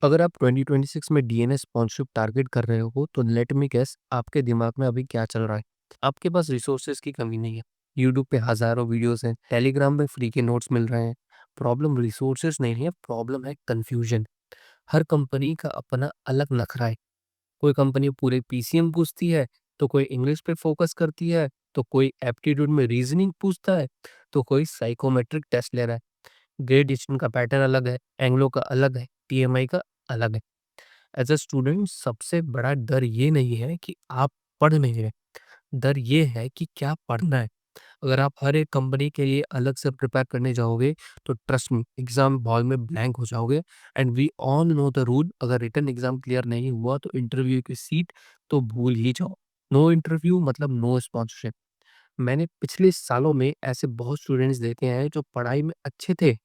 अगर आप 2026 में डीएनएस स्पॉन्सरशिप टारगेट कर रहे हो तो लेट मी गेस आपके दिमाग में अभी क्या चल रहा है। आपके पास रिसोर्सेज की कमी नहीं है। यूट्यूब पे हजारों वीडियोस हैं, टेलीग्राम में फ्री के नोट्स मिल रहे हैं। प्रॉब्लम रिसोर्सेज नहीं है, प्रॉब्लम है कंफ्यूजन। हर कंपनी का अपना अलग नखरा है। कोई कंपनी पूरे पीसीएम पूछती है, तो कोई इंग्लिश पे फोकस करती है, तो कोई एप्टीट्यूड में रीजनिंग पूछता है, तो कोई साइकोमेट्रिक टेस्ट ले रहा है। ग्रेड डिस्ट्रीब्यूशन का पैटर्न अलग है, एंग्लो का अलग है, टीएमआई का अलग है। एज अ स्टूडेंट सबसे बड़ा डर ये नहीं है कि आप पढ़ नहीं रहे, डर ये है कि क्या पढ़ना है। अगर आप हर एक कंपनी के लिए अलग से प्रिपेयर करने जाओगे तो ट्रस्ट मी एग्जाम हॉल में ब्लैंक हो जाओगे। And we all know the rule, अगर रिटन एग्जाम क्लियर नहीं हुआ तो इंटरव्यू की सीट तो भूल ही जाओ। नो इंटरव्यू मतलब नो स्पॉन्सरशिप। मैंने पिछले सालों में ऐसे बहुत स्टूडेंट्स देखे हैं जो पढ़ाई में अच्छे थे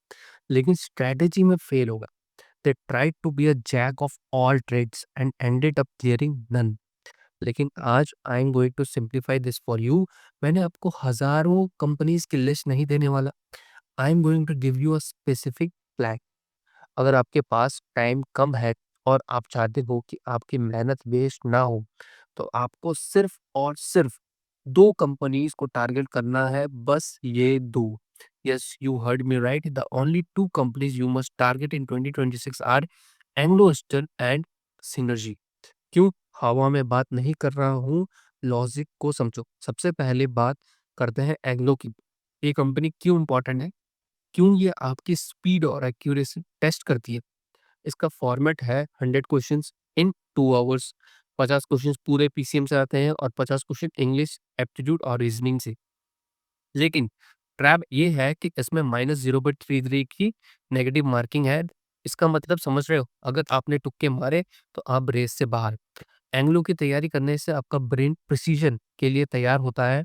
लेकिन स्ट्रेटेजी में फेल हो गए। They tried to be a jack of all trades and ended up clearing none. लेकिन आज I am going to simplify this for you. मैंने आपको हजारों कंपनीज की लिस्ट नहीं देने वाला। I am going to give you a specific plan. अगर आपके पास टाइम कम है और आप चाहते हो कि आपकी मेहनत वेस्ट ना हो, तो आपको सिर्फ और सिर्फ 2 कंपनीज़ को टारगेट करना है, बस ये 2। Yes, you heard me right, the only 2 companies you must target in 2026 are Anglo Eastern and Synergy. क्यों? हवा में बात नहीं कर रहा हूँ, लॉजिक को समझो। सबसे पहले बात करते हैं एंग्लो की। ये कंपनी क्यों इम्पोर्टेंट है? क्यों ये आपकी स्पीड और एक्यूरेसी टेस्ट करती है। इसका फॉर्मेट है 100 क्वेश्चंस इन 2 आवर्स। 50 क्वेश्चंस पूरे पीसीएम से आते हैं और 50 क्वेश्चन इंग्लिश, एप्टीट्यूड और रीजनिंग से। लेकिन ट्रैप ये है कि इसमें -0.33 की नेगेटिव मार्किंग है। इसका मतलब समझ रहे हो? अगर आपने तुक्के मारे तो आप रेस से बाहर। एंग्लो की तैयारी करने से आपका ब्रेन प्रिसीजन के लिए तैयार होता है।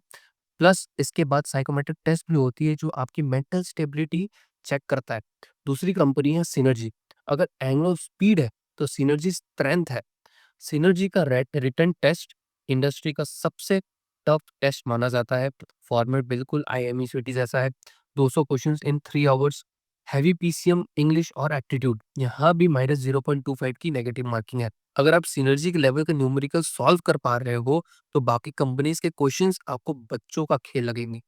प्लस इसके बाद साइकोमेट्रिक टेस्ट भी होती है जो आपकी मेंटल स्टेबिलिटी चेक करता है। दूसरी कंपनी है सिनर्जी। अगर एंग्लो स्पीड है तो सिनर्जी स्ट्रेंथ है। सिनर्जी का रिटन टेस्ट इंडस्ट्री का सबसे टफ टेस्ट माना जाता है। फॉर्मेट बिल्कुल आईएमई जैसा है। 200 questions in 3 hours. Heavy PCM, English और एप्टीट्यूड। यहाँ भी -0.25 की नेगेटिव मार्किंग है। अगर आप सिनर्जी के लेवल के न्यूमेरिकल सॉल्व कर पा रहे हो तो बाकी कंपनीज के क्वेश्चंस आपको बच्चों का खेल लगेंगे।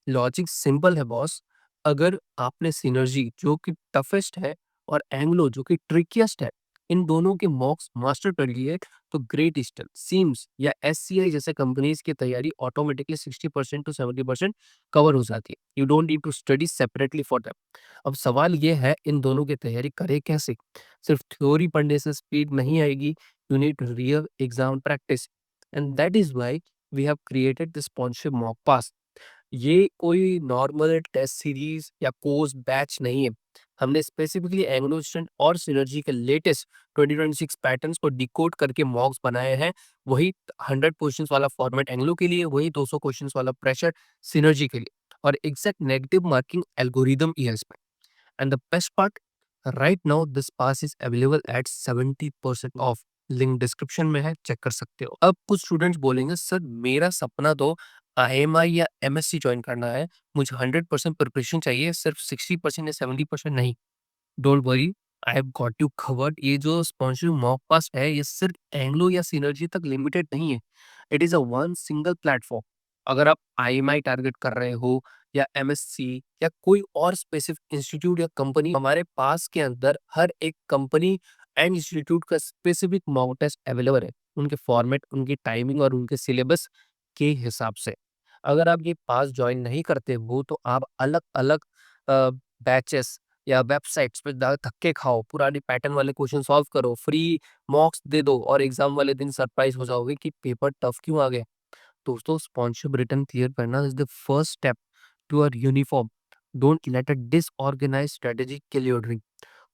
लॉजिक सिंपल है बॉस। अगर आपने सिनर्जी जो कि टफेस्ट है और एंग्लो जो कि ट्रिकिएस्ट है, इन दोनों के मॉक्स मास्टर कर लिए तो ग्रेट ईस्टर्न, सीम्स या एससीआई जैसे कंपनीज की तैयारी ऑटोमेटिकली 60% टू 70% कवर हो जाती है। You don't need to study separately for that. अब सवाल ये है इन दोनों की तैयारी करें कैसे। सिर्फ थ्योरी पढ़ने से स्पीड नहीं आएगी, you need real exam practice. And that is why we have created the sponsorship mock pass. ये कोई नॉर्मल टेस्ट सीरीज या कोर्स बैच नहीं है। हमने स्पेसिफिकली एंग्लो स्टूडेंट और सिनर्जी के लेटेस्ट 2026 पैटर्न्स को डिकोड करके मॉक्स बनाए हैं। वही 100 क्वेश्चंस वाला फॉर्मेट एंग्लो के लिए, वही 200 क्वेश्चंस वाला प्रेशर सिनर्जी के लिए, और एग्जैक्ट नेगेटिव मार्किंग एल्गोरिदम ही है इसमें। And the best part, right now this pass is available at 70% of. Link description में है, चेक कर सकते हो। अब कुछ स्टूडेंट्स बोलेंगे सर मेरा सपना तो आईएमआई या एमएससी ज्वाइन करना है, मुझे 100% प्रिपरेशन चाहिए, सिर्फ 60% या 70% नहीं। Don't worry, I have got you covered. ये जो स्पॉन्सरशिप मॉक पास है ये सिर्फ एंग्लो या सिनर्जी तक लिमिटेड नहीं है। It is a one single platform. अगर आप आईएमआई टारगेट कर रहे हो या एमएससी या कोई और स्पेसिफिक इंस्टीट्यूट या कंपनी, हमारे पास के अंदर हर एक कंपनी एंड इंस्टीट्यूट का स्पेसिफिक मॉक टेस्ट अवेलेबल है, उनके फॉर्मेट, उनकी टाइमिंग और उनके सिलेबस के हिसाब से। अगर आप ये पास ज्वाइन नहीं करते हो तो आप अलग अलग बैचेस या वेबसाइट्स पे धक्के खाओ, पुराने पैटर्न वाले क्वेश्चन सॉल्व करो, फ्री मॉक्स दे दो और एग्जाम वाले दिन सरप्राइज हो जाओगे कि पेपर टफ क्यों आ गए। दोस्तों, स्पॉन्सरशिप रिटर्न क्लियर करना is the first step to our uniform. Don't let a disorganize strategy kill your dream.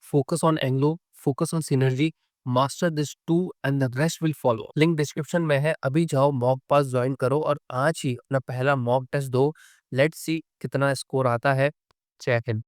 Focus on Anglo, focus on Synergy, master this two and the rest will follow. Link description में है, अभी जाओ mock पास join करो और आज ही अपना पहला मॉक टेस्ट दो। लेट्स सी कितना स्कोर आता है। चेक इन।